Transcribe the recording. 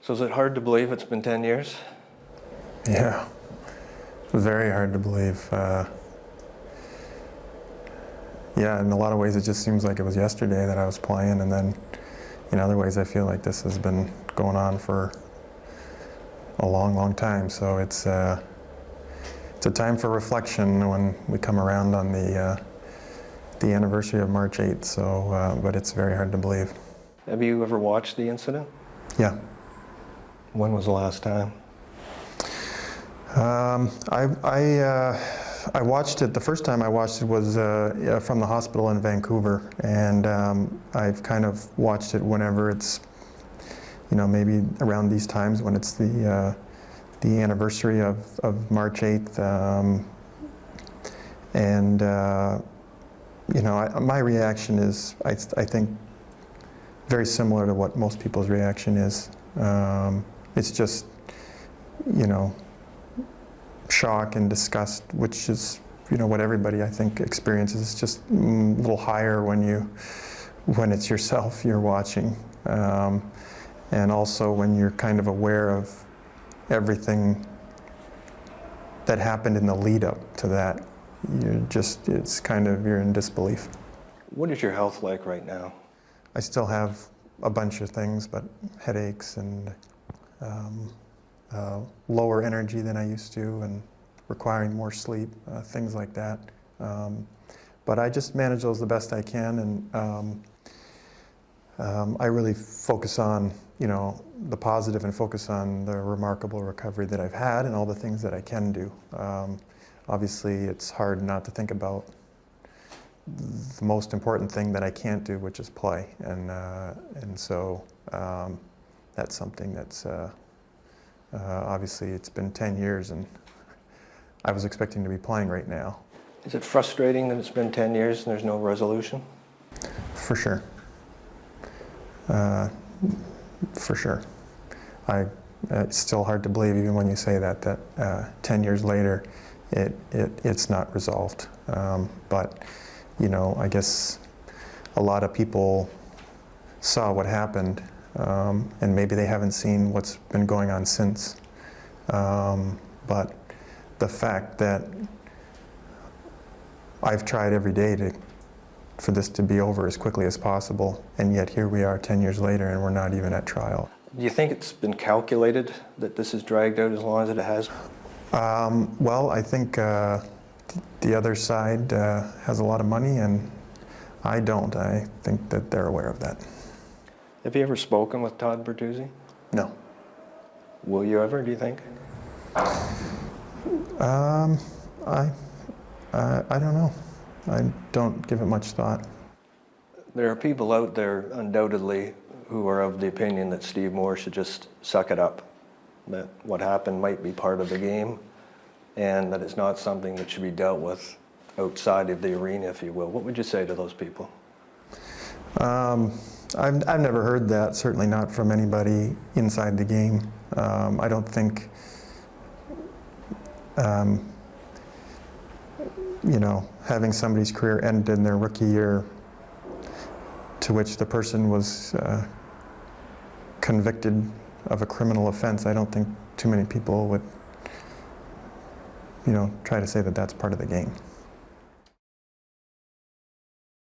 So is it hard to believe it's been 10 years? Yeah, very hard to believe. Yeah, in a lot of ways it just seems like it was yesterday that I was playing, and then in other ways I feel like this has been going on for a long, long time. So it's a time for reflection when we come around on the anniversary of March 8th. So, but it's very hard to believe. Have you ever watched the incident? Yeah. When was the last time? I watched it. The first time I watched it was from the hospital in Vancouver, and I've kind of watched it whenever it's, maybe around these times when it's the anniversary of March 8th, my reaction is, I think, very similar to what most people's reaction is. It's just, shock and disgust, which is, what everybody, I think, experiences. It's just a little higher when it's yourself you're watching. And also when you're kind of aware of everything that happened in the lead up to that. You're in disbelief. What is your health like right now? I still have a bunch of things, but headaches and lower energy than I used to, and requiring more sleep, things like that. But I just manage those the best I can, and I really focus on, the positive and focus on the remarkable recovery that I've had and all the things that I can do. Obviously, it's hard not to think about the most important thing that I can't do, which is play, and so that's something that's obviously it's been 10 years, and I was expecting to be playing right now. Is it frustrating that it's been 10 years and there's no resolution? For sure. For sure. It's still hard to believe, even when you say that 10 years later, it's not resolved. But I guess a lot of people saw what happened, and maybe they haven't seen what's been going on since. But the fact that I've tried every day for this to be over as quickly as possible, and yet here we are 10 years later and we're not even at trial. Do you think it's been calculated that this has dragged out as long as it has? Well, I think the other side has a lot of money, and I don't. I think that they're aware of that. Have you ever spoken with Todd Bertuzzi? No. Will you ever, do you think? I don't know. I don't give it much thought. There are people out there, undoubtedly, who are of the opinion that Steve Moore should just suck it up, that what happened might be part of the game, and that it's not something that should be dealt with outside of the arena, if you will. What would you say to those people? I've never heard that, certainly not from anybody inside the game. I don't think, having somebody's career end in their rookie year, to which the person was convicted of a criminal offense, I don't think too many people would, try to say that that's part of the game.